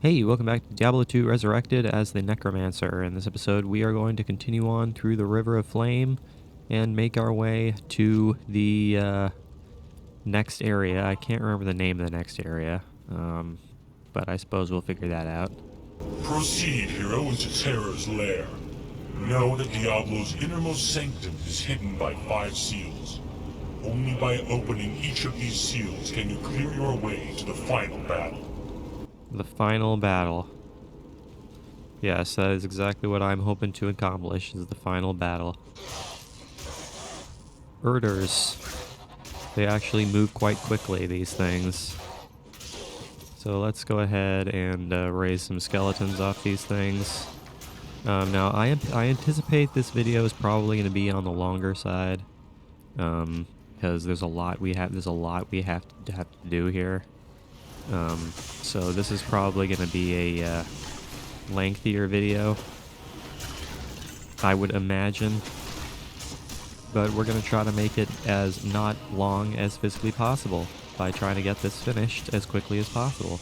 Hey, welcome back to Diablo 2 Resurrected as the Necromancer. In this episode, we are going to continue on through the River of Flame and make our way to the next area. I can't remember the name of the next area, but I suppose we'll figure that out. Proceed, hero, into Terror's lair. Know that Diablo's innermost sanctum is hidden by 5 seals. Only by opening each of these seals can you clear your way to the final battle. The final battle. Yes, that is exactly what I'm hoping to accomplish, is the final battle. Urders. They actually move quite quickly, these things. So let's go ahead and raise some skeletons off these things. Now, I anticipate this video is probably going to be on the longer side, because there's a lot we have to do here. So this is probably going to be a lengthier video, I would imagine. But we're going to try to make it as not long as physically possible by trying to get this finished as quickly as possible.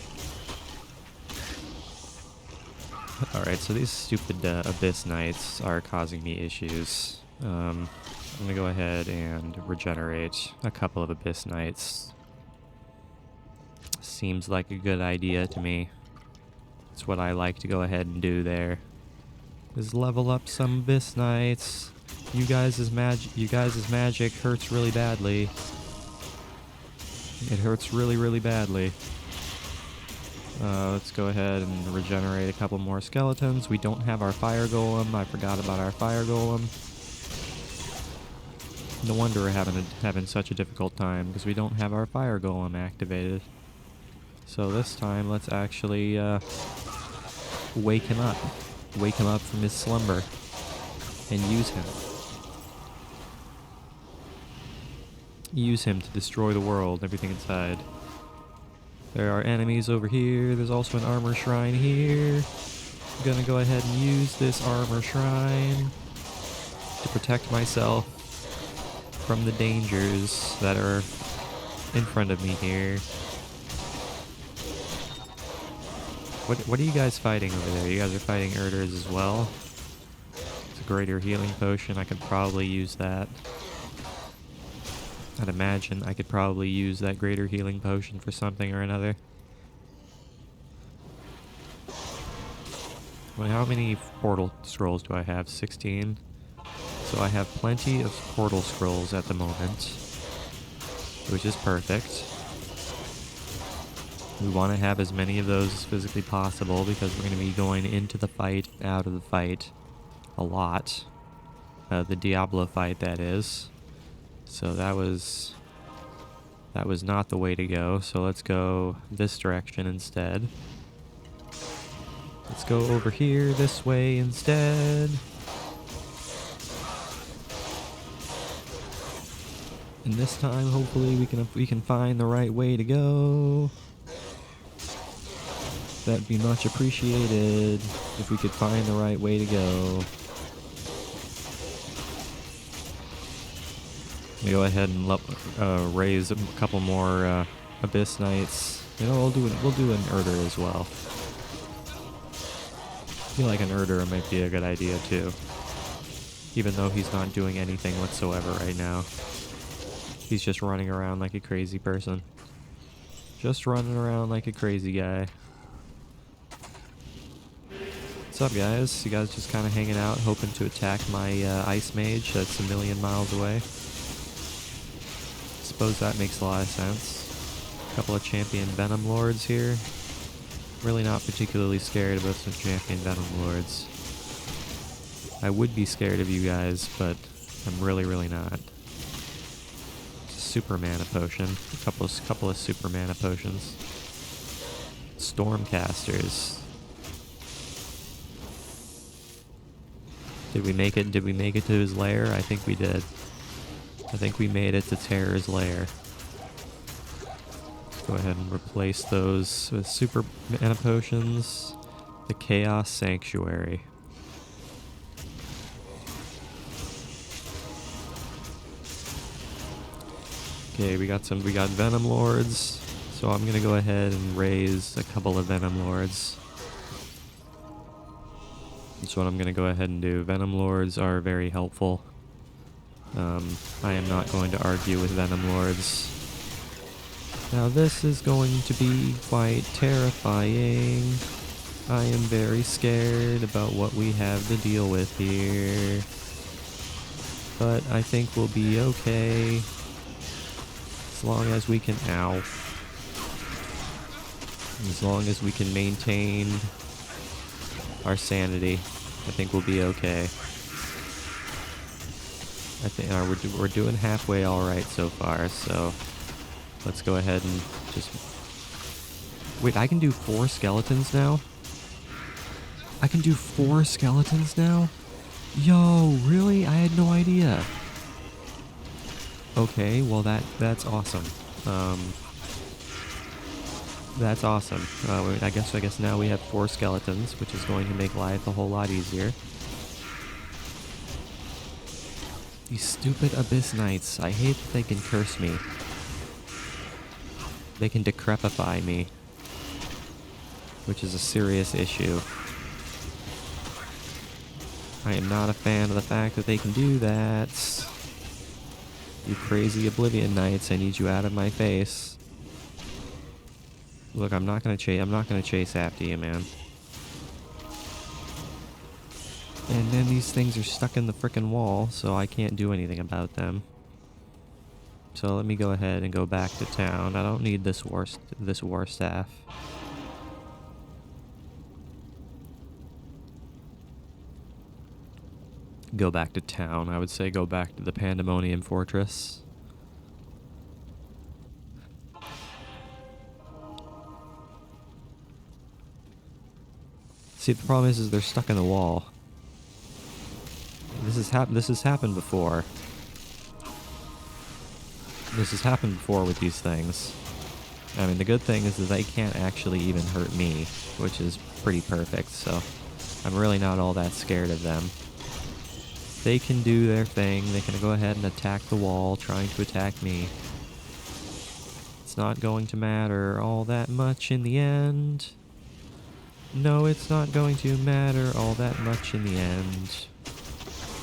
Alright, so these stupid Abyss Knights are causing me issues. I'm going to go ahead and regenerate a couple of Abyss Knights. Seems like a good idea to me. It's what I like to go ahead and do there. Is level up some Abyss Knights. You guys' magic hurts really badly. It hurts really badly. Let's go ahead and regenerate a couple more skeletons. We don't have our fire golem. I forgot about our fire golem. No wonder we're having such a difficult time, because we don't have our fire golem activated. So this time, let's actually wake him up. Wake him up from his slumber and use him. Use him to destroy the world, everything inside. There are enemies over here. There's also an armor shrine here. I'm gonna go ahead and use this armor shrine to protect myself from the dangers that are in front of me here. What are you guys fighting over there? You guys are fighting Urders as well? It's a greater healing potion. I could probably use that. I'd imagine I could probably use that greater healing potion for something or another. Well, how many portal scrolls do I have? 16. So I have plenty of portal scrolls at the moment, which is perfect. We want to have as many of those as physically possible, because we're going to be going into the fight, out of the fight, a lot. The Diablo fight, that is. So that was not the way to go, so let's go this direction instead. Let's go over here this way instead. And this time, hopefully, we can find the right way to go. That'd be much appreciated if we could find the right way to go. Let me go ahead and raise a couple more Abyss Knights. You know, we'll do an Urder as well. I feel like an Urder might be a good idea too, even though he's not doing anything whatsoever right now. He's just running around like a crazy person. Just running around like a crazy guy. What's up, guys? You guys just kind of hanging out, hoping to attack my Ice Mage that's a million miles away. Suppose that makes a lot of sense. A couple of Champion Venom Lords here. Really not particularly scared about some Champion Venom Lords. I would be scared of you guys, but I'm really not. Super Mana Potion. A couple of Super Mana Potions. Stormcasters. Did we make it? Did we make it to his lair? I think we did. I think we made it to Terror's lair. Go ahead and replace those with Super Mana Potions. The Chaos Sanctuary. Okay, we got Venom Lords. So I'm gonna go ahead and raise a couple of Venom Lords. That's what I'm going to go ahead and do. Venom Lords are very helpful. I am not going to argue with Venom Lords. Now this is going to be quite terrifying. I am very scared about what we have to deal with here. But I think we'll be okay. As long as we can... Ow. As long as we can maintain our sanity, I think we'll be okay. I think we're doing halfway all right so far, so let's go ahead and just... Wait, I can do 4 skeletons now? I can do 4 skeletons now? Yo, really? I had no idea. Okay, well that's awesome. That's awesome. I guess now we have 4 skeletons, which is going to make life a whole lot easier. These stupid Abyss Knights. I hate that they can curse me. They can decrepify me, which is a serious issue. I am not a fan of the fact that they can do that. You crazy Oblivion Knights, I need you out of my face. Look, I'm not gonna chase after you, man. And then these things are stuck in the frickin' wall, so I can't do anything about them. So let me go ahead and go back to town. I don't need this war staff. Go back to town. I would say go back to the Pandemonium Fortress. See, the problem is they're stuck in the wall. This has happened before. This has happened before with these things. I mean, the good thing is that they can't actually even hurt me, which is pretty perfect, so I'm really not all that scared of them. They can do their thing. They can go ahead and attack the wall, trying to attack me. It's not going to matter all that much in the end. No, it's not going to matter all that much in the end.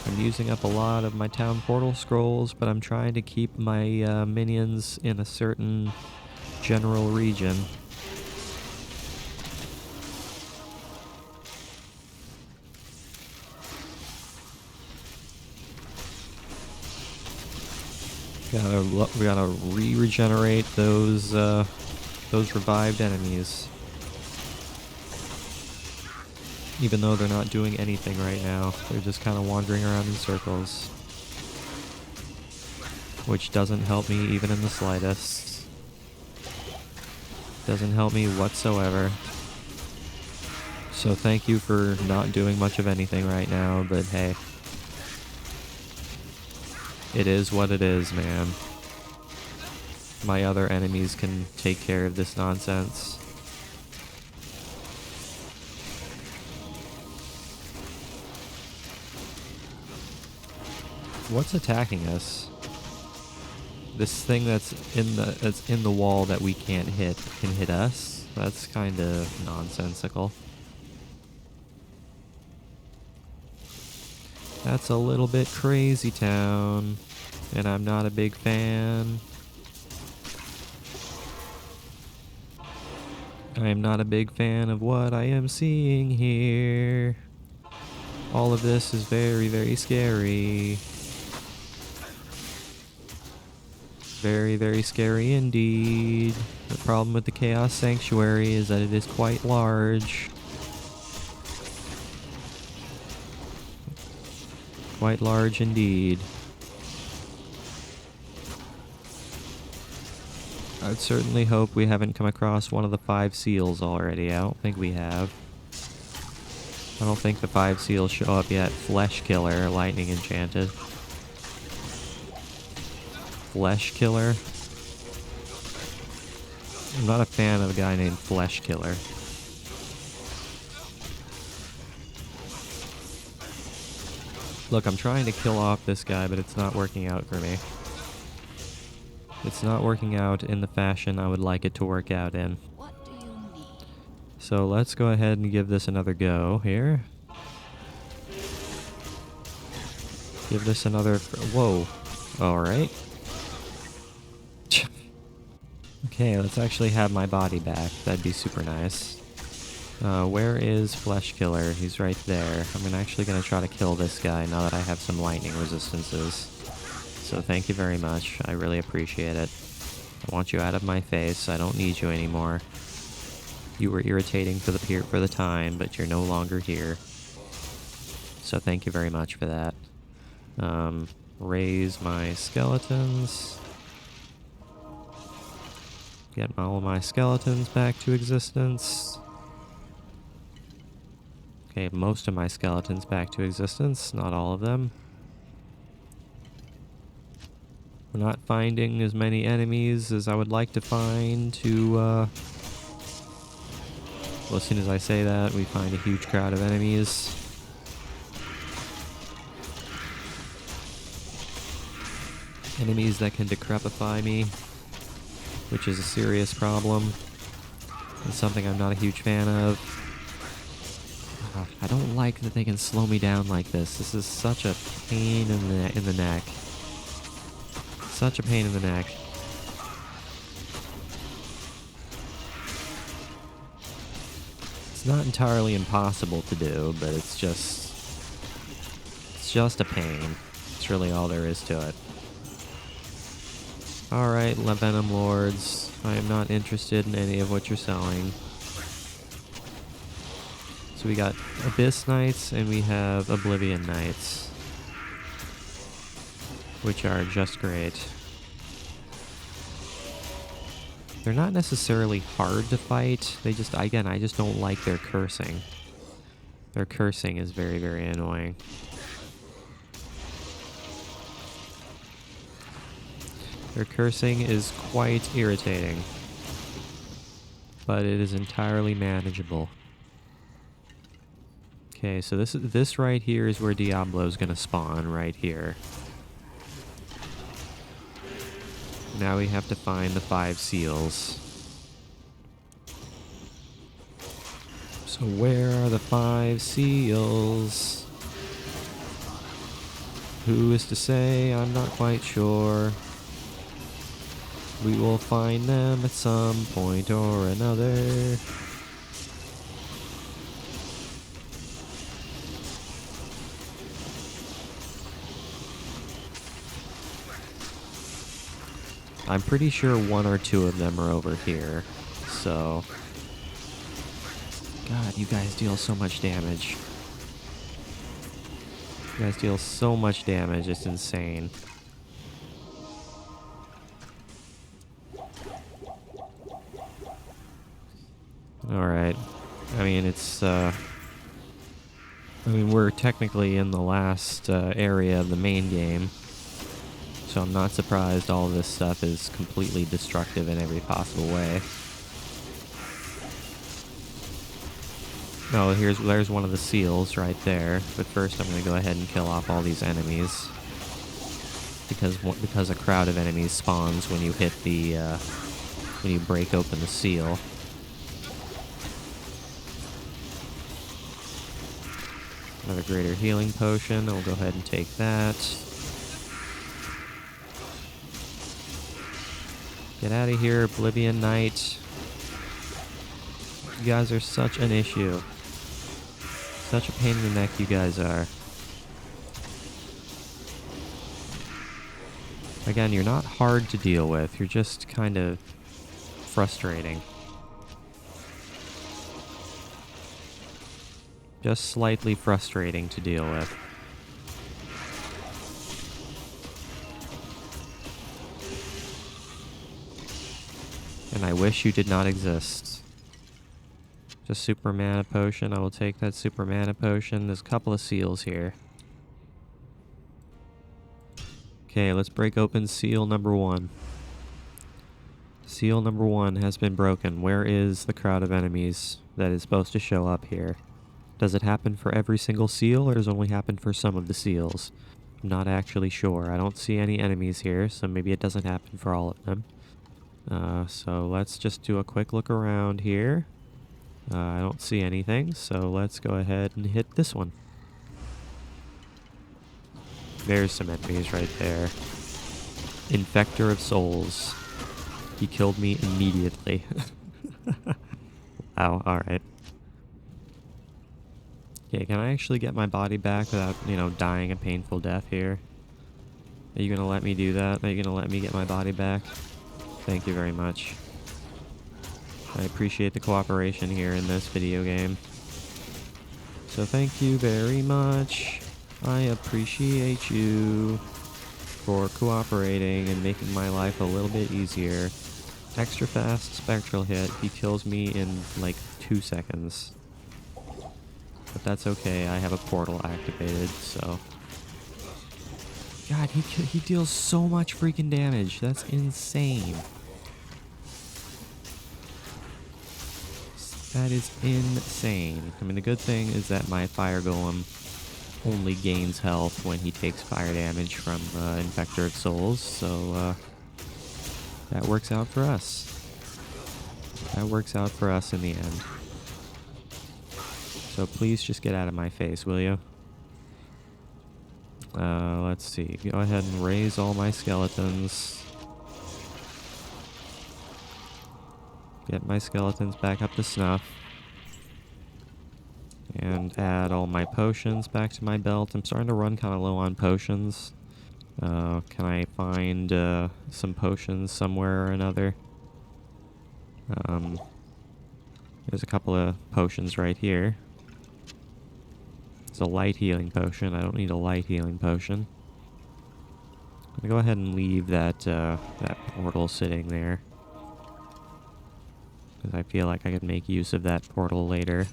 I'm using up a lot of my town portal scrolls, but I'm trying to keep my minions in a certain general region. We gotta regenerate those revived enemies. Even though they're not doing anything right now, they're just kind of wandering around in circles. Which doesn't help me even in the slightest. Doesn't help me whatsoever. So thank you for not doing much of anything right now, but hey. It is what it is, man. My other enemies can take care of this nonsense. What's attacking us? This thing that's in the wall that we can't hit can hit us? That's kind of nonsensical. That's a little bit crazy town, and I'm not a big fan. I am not a big fan of what I am seeing here. All of this is very, very scary. Very, very scary indeed. The problem with the Chaos Sanctuary is that it is quite large. Quite large indeed. I'd certainly hope we haven't come across one of the 5 seals already. I don't think we have. I don't think the 5 seals show up yet. Flesh Killer, Lightning Enchanted. Flesh Killer. I'm not a fan of a guy named Flesh Killer. Look, I'm trying to kill off this guy, but it's not working out for me. It's not working out in the fashion I would like it to work out in. What do you need? So let's go ahead and give this another go here. Give this another... Whoa. Alright. Okay, let's actually have my body back. That'd be super nice. Where is Flesh Killer? He's right there. I'm actually gonna try to kill this guy now that I have some lightning resistances. So thank you very much. I really appreciate it. I want you out of my face. I don't need you anymore. You were irritating for the time, but you're no longer here. So thank you very much for that. Raise my skeletons. Get all my skeletons back to existence. Okay, most of my skeletons back to existence, not all of them. We're not finding as many enemies as I would like to find to, well, as soon as I say that, we find a huge crowd of enemies. Enemies that can decrepify me, which is a serious problem. It's something I'm not a huge fan of. I don't like that they can slow me down like this. This is such a pain in the neck. Such a pain in the neck. It's not entirely impossible to do, but it's just a pain. It's really all there is to it. Alright, Venom Lords. I am not interested in any of what you're selling. So we got Abyss Knights and we have Oblivion Knights, which are just great. They're not necessarily hard to fight. They just, again, I just don't like their cursing. Their cursing is very, very annoying. Their cursing is quite irritating, but it is entirely manageable. Okay, so this right here is where Diablo's gonna spawn, right here. Now we have to find the 5 seals. So where are the 5 seals? Who is to say? I'm not quite sure. We will find them at some point or another. I'm pretty sure 1 or 2 of them are over here, so... God, you guys deal so much damage. You guys deal so much damage, it's insane. Alright. I mean, it's, I mean, we're technically in the last area of the main game. So I'm not surprised all this stuff is completely destructive in every possible way. Oh, there's one of the seals right there. But first I'm going to go ahead and kill off all these enemies. Because a crowd of enemies spawns when you hit the, when you break open the seal. Another greater healing potion. I'll go ahead and take that. Get out of here, Oblivion Knight. You guys are such an issue. Such a pain in the neck you guys are. Again, you're not hard to deal with. You're just kind of frustrating. Just slightly frustrating to deal with. And I wish you did not exist. Just super mana potion. I will take that super mana potion. There's a couple of seals here. Okay, let's break open seal number 1. Seal number 1 has been broken. Where is the crowd of enemies that is supposed to show up here? Does it happen for every single seal, or does it only happen for some of the seals? I'm not actually sure. I don't see any enemies here, so maybe it doesn't happen for all of them. So let's just do a quick look around here. I don't see anything, so let's go ahead and hit this one. There's some enemies right there. Infector of Souls. He killed me immediately. Wow, alright. Okay, can I actually get my body back without, dying a painful death here? Are you gonna let me do that? Are you gonna let me get my body back? Thank you very much. I appreciate the cooperation here in this video game. So thank you very much. I appreciate you for cooperating and making my life a little bit easier. Extra fast spectral hit. He kills me in like 2 seconds. But that's okay, I have a portal activated, so... God, he deals so much freaking damage. That's insane. That is insane. I mean, the good thing is that my fire golem only gains health when he takes fire damage from Infector of Souls, so that works out for us. That works out for us in the end. So please just get out of my face, will you? Let's see. Go ahead and raise all my skeletons. Get my skeletons back up to snuff. And add all my potions back to my belt. I'm starting to run kind of low on potions. Can I find some potions somewhere or another? There's a couple of potions right here. It's a light healing potion. I don't need a light healing potion. I'm gonna go ahead and leave that that portal sitting there, because I feel like I could make use of that portal later.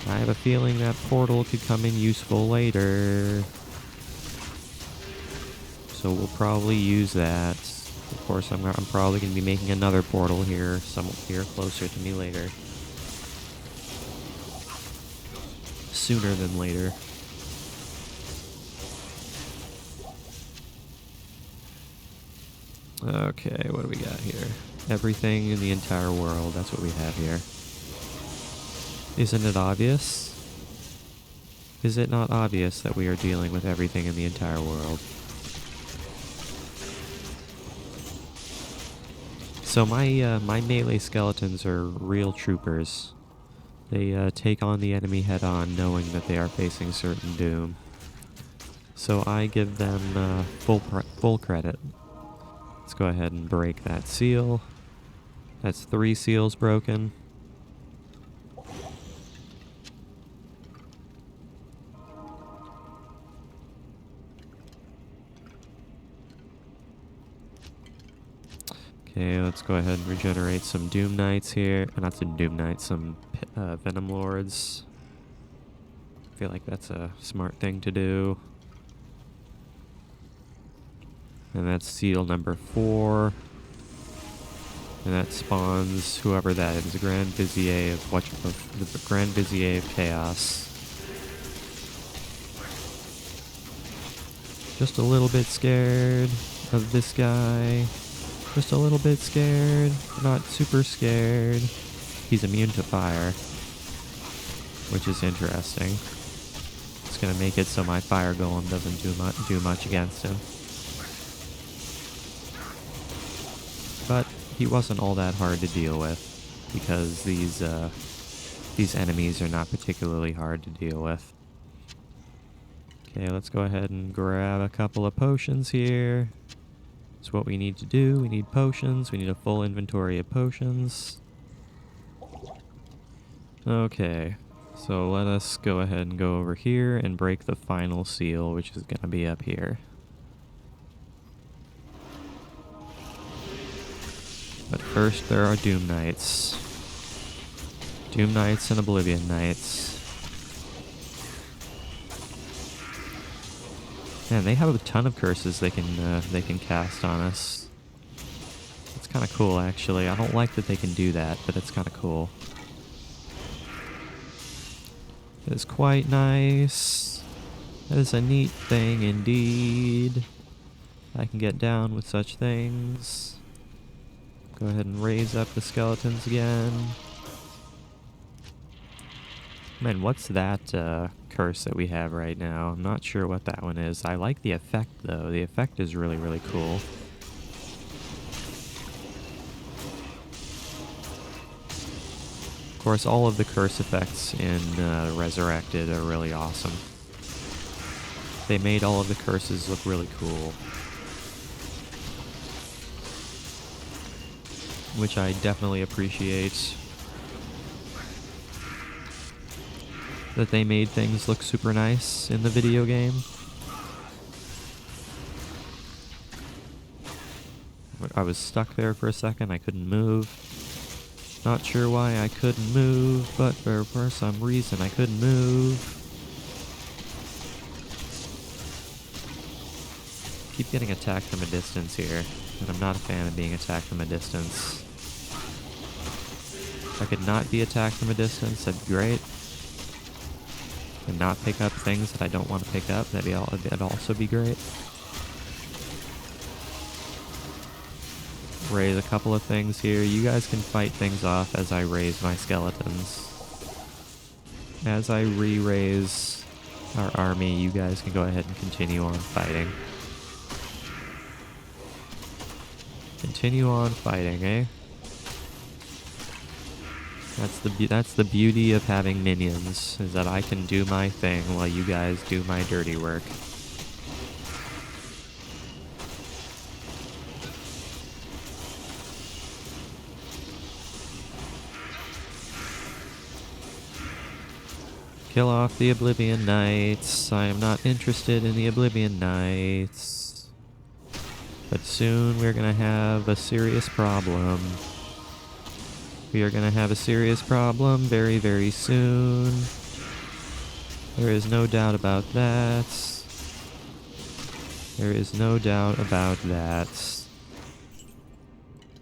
I have a feeling that portal could come in useful later, so we'll probably use that. Of course, I'm probably going to be making another portal here, here closer to me later. Sooner than later. Okay, what do we got here? Everything in the entire world, that's what we have here. Isn't it obvious? Is it not obvious that we are dealing with everything in the entire world? So my melee skeletons are real troopers. They take on the enemy head on, knowing that they are facing certain doom. So I give them full credit. Let's go ahead and break that seal. That's 3 seals broken. Okay, let's go ahead and regenerate some Doom Knights here. Not some Doom Knights, some Venom Lords. I feel like that's a smart thing to do. And that's seal number 4. And that spawns whoever that is, the Grand Vizier of the Grand Vizier of Chaos. Just a little bit scared of this guy. Just a little bit scared, not super scared. He's immune to fire, which is interesting. It's gonna make it so my fire golem doesn't do much against him. But he wasn't all that hard to deal with, because these enemies are not particularly hard to deal with. Okay, let's go ahead and grab a couple of potions here. That's what we need to do. We need potions. We need a full inventory of potions. Okay, so let us go ahead and go over here and break the final seal, which is going to be up here. But first, there are Doom Knights. Doom Knights and Oblivion Knights. Man, they have a ton of curses they can cast on us. It's kind of cool, actually. I don't like that they can do that, but it's kind of cool. It's quite nice. That is a neat thing indeed. I can get down with such things. Go ahead and raise up the skeletons again. Man, what's that curse that we have right now? I'm not sure what that one is. I like the effect, though. The effect is really, really cool. Of course, all of the curse effects in Resurrected are really awesome. They made all of the curses look really cool. Which I definitely appreciate. That they made things look super nice in the video game. I was stuck there for a second, I couldn't move. Not sure why I couldn't move, but for some reason I couldn't move. Keep getting attacked from a distance here, and I'm not a fan of being attacked from a distance. If I could not be attacked from a distance, that'd be great. And not pick up things that I don't want to pick up, that'd also be great. Raise a couple of things here. You guys can fight things off as I raise my skeletons. As I re-raise our army, you guys can go ahead and continue on fighting. Continue on fighting, eh? That's the beauty of having minions, is that I can do my thing while you guys do my dirty work. Kill off the Oblivion Knights. I am not interested in the Oblivion Knights. But soon we're gonna have a serious problem. We are gonna have a serious problem very, very soon. There is no doubt about that. There is no doubt about that.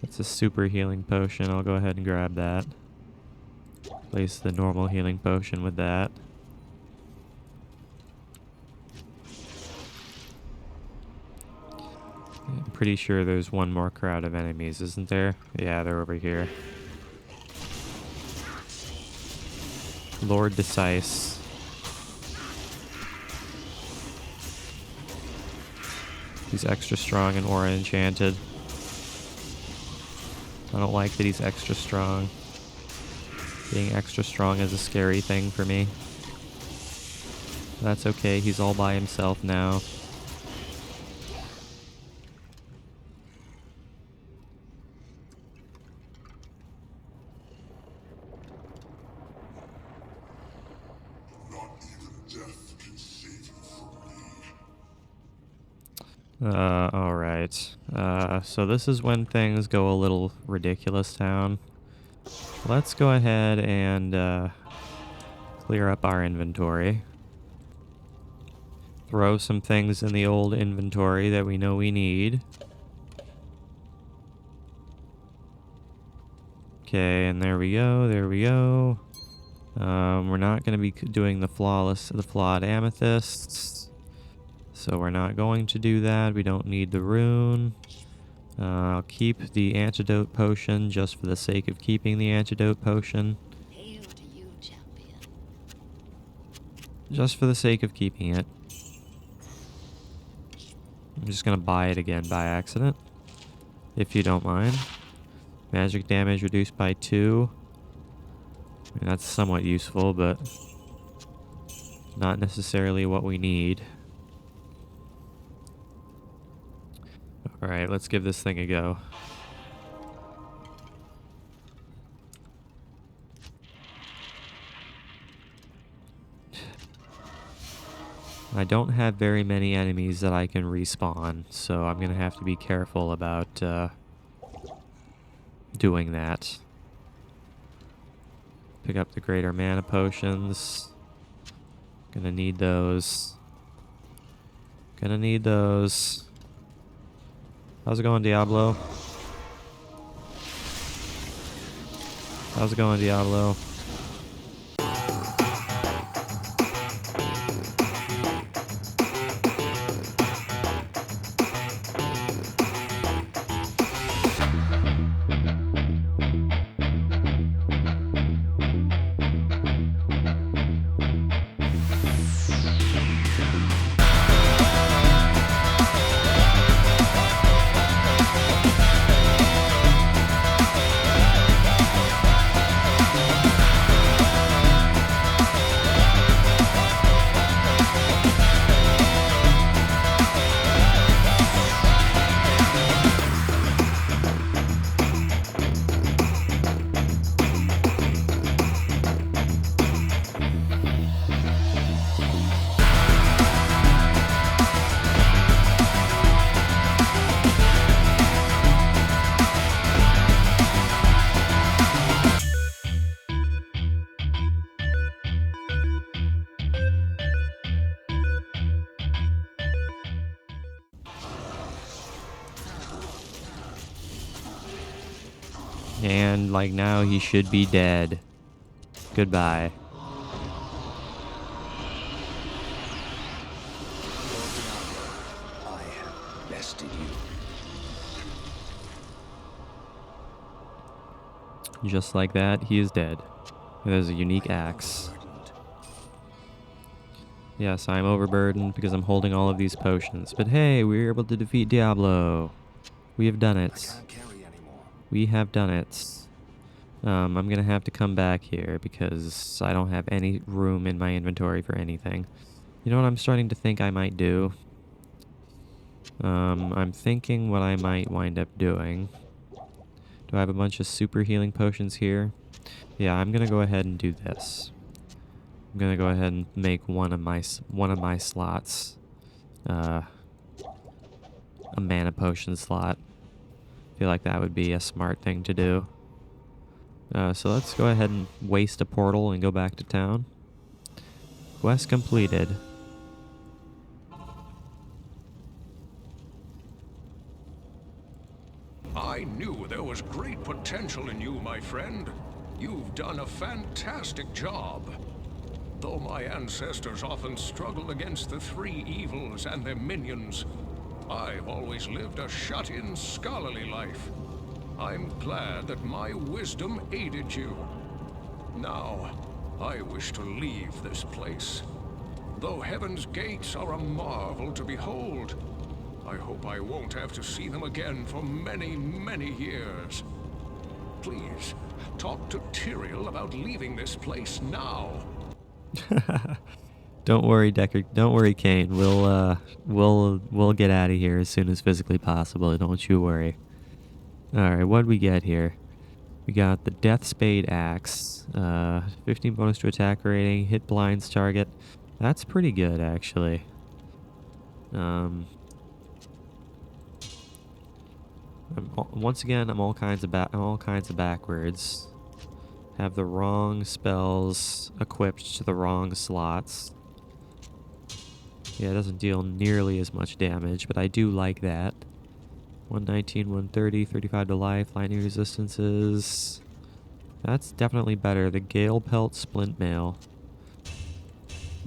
That's a super healing potion. I'll go ahead and grab that. Place the normal healing potion with that. I'm pretty sure there's one more crowd of enemies, isn't there? Yeah, they're over here. Lord Decise. He's extra strong and aura enchanted. I don't like that he's extra strong. Being extra strong is a scary thing for me. That's okay, he's all by himself now. Alright. So this is when things go a little ridiculous town. Let's go ahead and clear up our inventory. Throw some things in the old inventory that we know we need. Okay, and there we go, there we go. We're not going to be doing the flawed amethysts. So we're not going to do that. We don't need the rune. I'll keep the antidote potion just for the sake of keeping the antidote potion. Hail to you, champion. Just for the sake of keeping it. I'm just going to buy it again by accident, if you don't mind. Magic damage reduced by 2. I mean, that's somewhat useful, but not necessarily what we need. Alright, let's give this thing a go. I don't have very many enemies that I can respawn, so I'm going to have to be careful about doing that. Pick up the greater mana potions. Gonna need those. Gonna need those. How's it going, Diablo? How's it going, Diablo? And, like, now he should be dead. Goodbye. I have bested you. Just like that, he is dead. There's a unique axe. Overburdened. Yes, I'm overburdened because I'm holding all of these potions. But hey, we were able to defeat Diablo. We have done I it. can't carry anymore. We have done it. I'm gonna have to come back here because I don't have any room in my inventory for anything. You know what I'm starting to think I might do? I'm thinking what I might wind up doing. Do I have a bunch of super healing potions here? Yeah, I'm gonna go ahead and do this. I'm gonna go ahead and make one of my slots a mana potion slot. I feel like that would be a smart thing to do. So let's go ahead and waste a portal and go back to town. Quest completed. I knew there was great potential in you, my friend. You've done a fantastic job. Though my ancestors often struggled against the three evils and their minions, I've always lived a shut-in, scholarly life. I'm glad that my wisdom aided you. Now, I wish to leave this place. Though heaven's gates are a marvel to behold, I hope I won't have to see them again for many, many years. Please, talk to Tyrael about leaving this place now. Don't worry, Decker. Don't worry, Kane. We'll get out of here as soon as physically possible. Don't you worry. All right, what do we get here? We got the Death Spade Axe. 15 bonus to attack rating. Hit blinds target. That's pretty good, actually. Once again, I'm all kinds of backwards. Have the wrong spells equipped to the wrong slots. Yeah, it doesn't deal nearly as much damage, but I do like that. 119, 130, 35 to life, lightning resistances. That's definitely better. The Gale Pelt Splint Mail.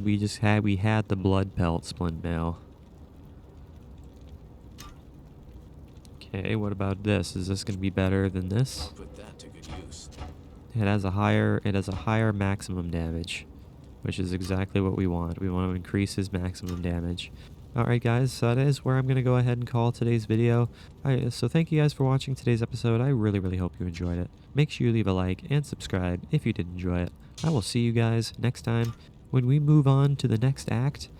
We had the Blood Pelt Splint Mail. Okay, what about this? Is this going to be better than this? Put that to good use. It has a higher maximum damage, which is exactly what we want. We want to increase his maximum damage. Alright guys, so that is where I'm going to go ahead and call today's video. So thank you guys for watching today's episode. I really, really hope you enjoyed it. Make sure you leave a like and subscribe if you did enjoy it. I will see you guys next time when we move on to the next act,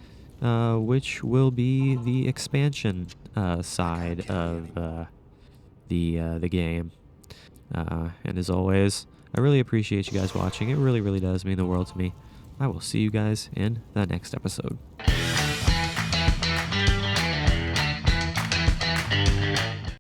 which will be the expansion side of the game. And as always, I really appreciate you guys watching. It really, really does mean the world to me. I will see you guys in the next episode.